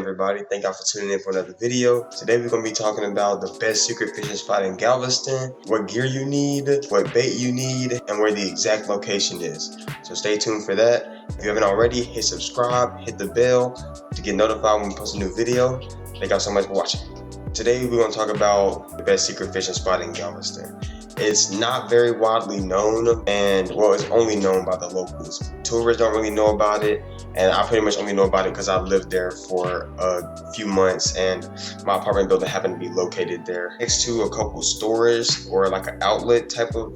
Everybody, thank y'all for tuning in for another video. Today we're going to be talking about the best secret fishing spot in Galveston, what gear you need, what bait you need, and where the exact location is. So stay tuned for that. If you haven't already, hit subscribe, hit the bell to get notified when we post a new video. Thank y'all so much for watching. Today we're going to talk about the best secret fishing spot in Galveston. It's not very widely known, and well, it's only known by the locals. Tourists don't really know about it, and I pretty much only know about it because I've lived there for a few months, and my apartment building happened to be located there next to a couple stores or like an outlet type of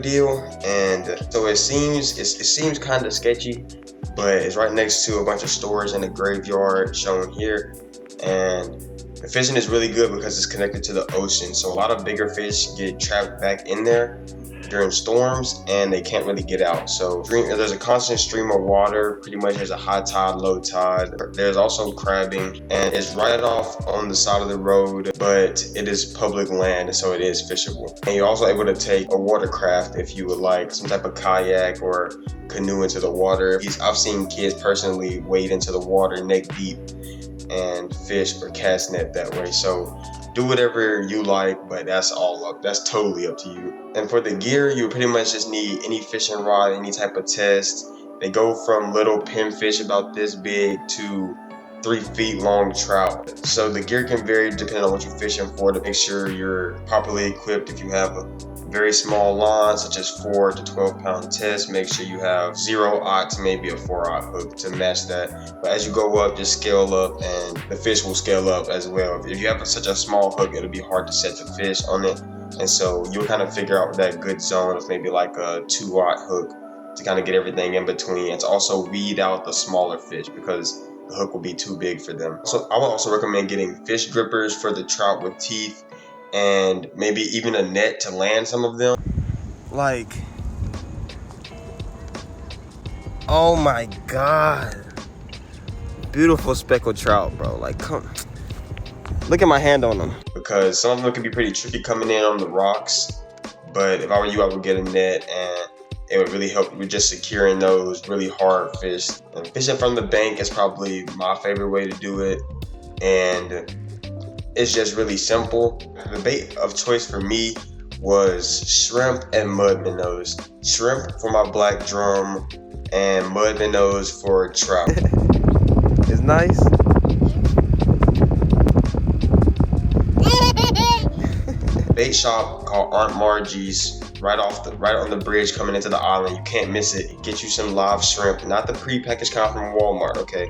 deal. And so it seems kind of sketchy, but it's right next to a bunch of stores and a graveyard shown here. And the fishing is really good because it's connected to the ocean, so a lot of bigger fish get trapped back in there during storms and they can't really get out. So there's a constant stream of water. Pretty much there's a high tide, low tide. There's also crabbing, and it's right off on the side of the road, but it is public land, so it is fishable. And you're also able to take a watercraft if you would like, some type of kayak or canoe into the water. I've seen kids personally wade into the water neck deep and fish or cast net that way. So do whatever you like, but that's totally up to you. And for the gear, you pretty much just need any fishing rod, any type of test. They go from little pinfish about this big to 3 feet long trout. So the gear can vary depending on what you're fishing for, to make sure you're properly equipped. If you have a very small line, such as 4 to 12 pound test, make sure you have 0-aught to maybe a 4-aught hook to match that. But as you go up, just scale up and the fish will scale up as well. If you have such a small hook, it'll be hard to set the fish on it. And so you'll kind of figure out that good zone of maybe like a 2-aught hook to kind of get everything in between, and to also weed out the smaller fish because the hook will be too big for them. So I would also recommend getting fish grippers for the trout with teeth, and maybe even a net to land some of them. Like, oh my god, beautiful speckled trout, bro. Like, come look at my hand on them, because some of them can be pretty tricky coming in on the rocks. But if I were you, I would get a net, and it would really help with just securing those really hard fish. And fishing from the bank is probably my favorite way to do it, and it's just really simple. The bait of choice for me was shrimp and mud minnows. Shrimp for my black drum, and mud minnows for trout. It's nice. Bait shop called Aunt Margie's, right on the bridge coming into the island. You can't miss it. Get you some live shrimp, not the pre-packaged kind from Walmart, okay?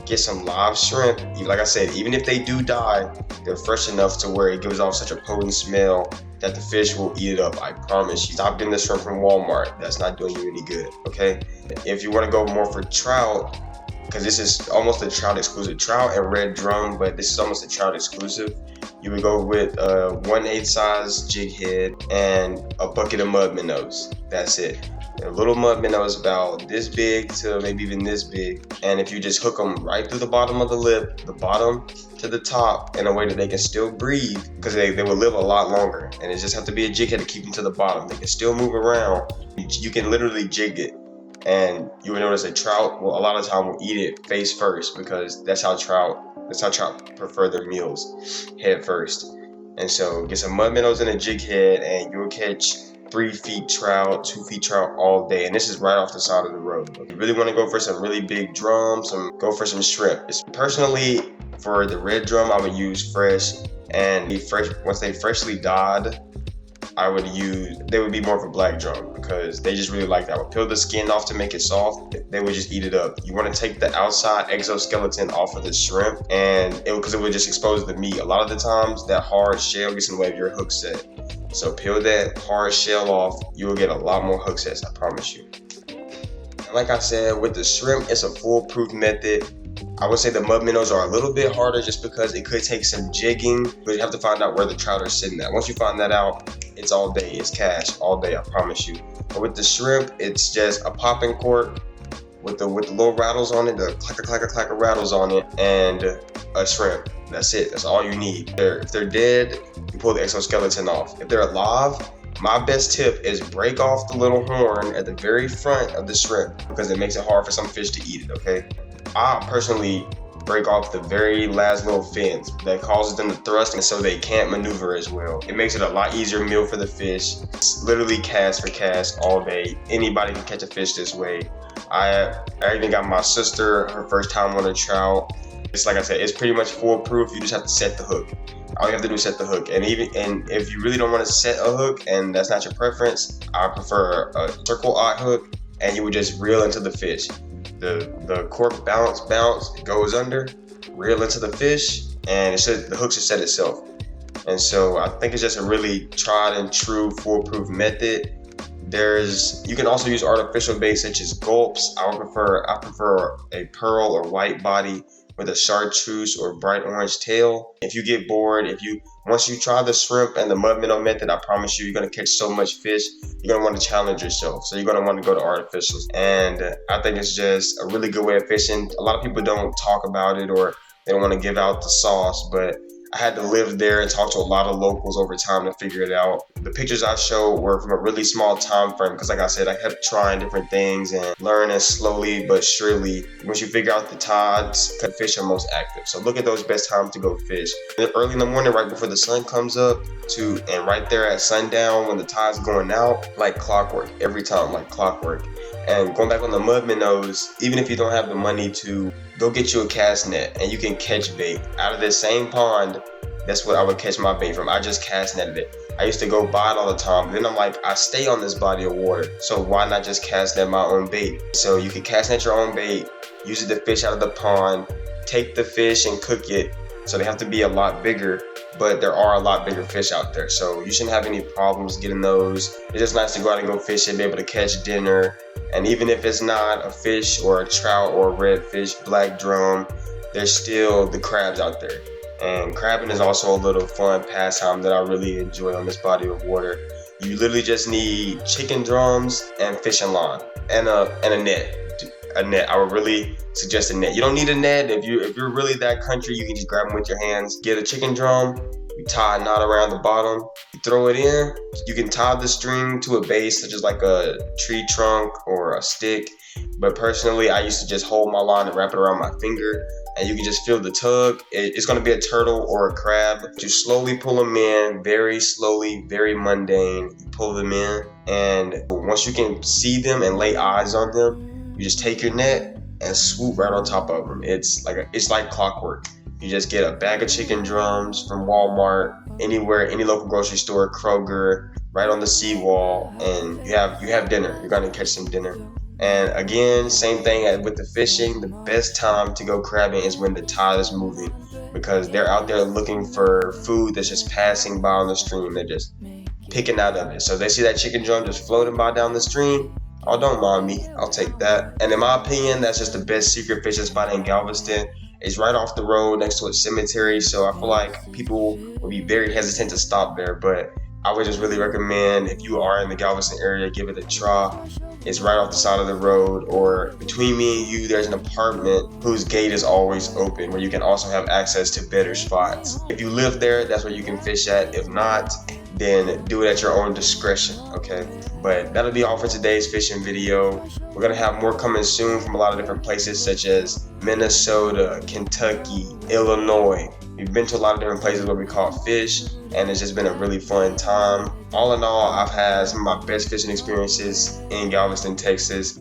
Get some live shrimp. Like I said, even if they do die, they're fresh enough to where it gives off such a potent smell that the fish will eat it up. I promise you. Stop getting the shrimp from Walmart. That's not doing you any good, okay? If you want to go more for trout, because this is almost a trout exclusive, trout and red drum, but this is almost a trout exclusive, you would go with a 1/8 size jig head and a bucket of mud minnows. That's it. A little mud minnow is about this big to maybe even this big, and if you just hook them right through the bottom of the lip, the bottom to the top, in a way that they can still breathe, because they will live a lot longer, and it just have to be a jig head to keep them to the bottom. They can still move around. You can literally jig it, and you will notice a trout will a lot of time will eat it face first, because that's how trout prefer their meals, head first. And so get some mud minnows and a jig head, and you'll catch 3 feet trout, 2 feet trout all day. And this is right off the side of the road. If you really want to go for some really big drums, go for some shrimp. Personally, for the red drum, I would use fresh, and once they freshly died, they would be more of a black drum, because they just really like that. I would peel the skin off to make it soft. They would just eat it up. You want to take the outside exoskeleton off of the shrimp, and because it would just expose the meat. A lot of the times that hard shell gets in the way of your hook set. So peel that hard shell off, you will get a lot more hook sets, I promise you. And like I said, with the shrimp, it's a foolproof method. I would say the mud minnows are a little bit harder just because it could take some jigging, but you have to find out where the trout are sitting at. Once you find that out, it's all day. It's cash all day, I promise you. But with the shrimp, it's just a popping cork with the little rattles on it, the clacker rattles on it, and a shrimp. That's it. That's all you need. If they're dead, you pull the exoskeleton off. If they're alive, my best tip is break off the little horn at the very front of the shrimp, because it makes it hard for some fish to eat it, okay? I personally break off the very last little fins that causes them to thrust, and so they can't maneuver as well. It makes it a lot easier meal for the fish. It's literally cast for cast all day. Anybody can catch a fish this way. I even got my sister her first time on a trout. It's like I said, it's pretty much foolproof. You just have to set the hook. All you have to do is set the hook. And if you really don't want to set a hook and that's not your preference, I prefer a circle eye hook, and you would just reel into the fish. The cork bounce, it goes under, reel into the fish, and the hook should set itself. And so I think it's just a really tried and true foolproof method. You can also use artificial baits such as gulps. I prefer a pearl or white body with a chartreuse or bright orange tail. If you get bored, once you try the shrimp and the mud minnow method, I promise you're gonna catch so much fish, you're gonna want to challenge yourself. So you're gonna want to go to artificials. And I think it's just a really good way of fishing. A lot of people don't talk about it, or they don't want to give out the sauce, but I had to live there and talk to a lot of locals over time to figure it out. The pictures I showed were from a really small time frame because, like I said, I kept trying different things and learning slowly but surely. Once you figure out the tides, the fish are most active. So look at those best times to go fish. Early in the morning, right before the sun comes up, and right there at sundown when the tide's going out, like clockwork, every time, like clockwork. And going back on the mud minnows, even if you don't have the money to go get you a cast net and you can catch bait out of this same pond, that's what I would catch my bait from. I just cast netted it. I used to go buy it all the time. Then I'm like, I stay on this body of water, so why not just cast net my own bait? So you can cast net your own bait, use the fish out of the pond, take the fish and cook it. So they have to be a lot bigger, but there are a lot bigger fish out there. So you shouldn't have any problems getting those. It's just nice to go out and go fishing, be able to catch dinner. And even if it's not a fish or a trout or a redfish, black drum, there's still the crabs out there. And crabbing is also a little fun pastime that I really enjoy on this body of water. You literally just need chicken drums and fishing line and a net. I would really suggest a net. You don't need a net. If you're really that country, you can just grab them with your hands. Get a chicken drum, you tie a knot around the bottom, you throw it in. You can tie the string to a base such as like a tree trunk or a stick. But personally, I used to just hold my line and wrap it around my finger, and you can just feel the tug. It's going to be a turtle or a crab. You slowly pull them in, very slowly, very mundane. You pull them in, and once you can see them and lay eyes on them, you just take your net and swoop right on top of them. It's like clockwork. You just get a bag of chicken drums from Walmart, anywhere, any local grocery store, Kroger, right on the seawall, and you have dinner. You're gonna catch some dinner. And again, same thing with the fishing. The best time to go crabbing is when the tide is moving, because they're out there looking for food that's just passing by on the stream. They're just picking out of it. So they see that chicken drum just floating by down the stream. Oh, don't mind me, I'll take that. And in my opinion, that's just the best secret fishing spot in Galveston. It's right off the road next to a cemetery, so I feel like people will be very hesitant to stop there, but I would just really recommend, if you are in the Galveston area, give it a try. It's right off the side of the road, or between me and you, there's an apartment whose gate is always open, where you can also have access to better spots. If you live there, that's where you can fish at. If not, then do it at your own discretion, okay? But that'll be all for today's fishing video. We're gonna have more coming soon from a lot of different places, such as Minnesota, Kentucky, Illinois. We've been to a lot of different places where we caught fish, and it's just been a really fun time. All in all, I've had some of my best fishing experiences in Galveston, Texas.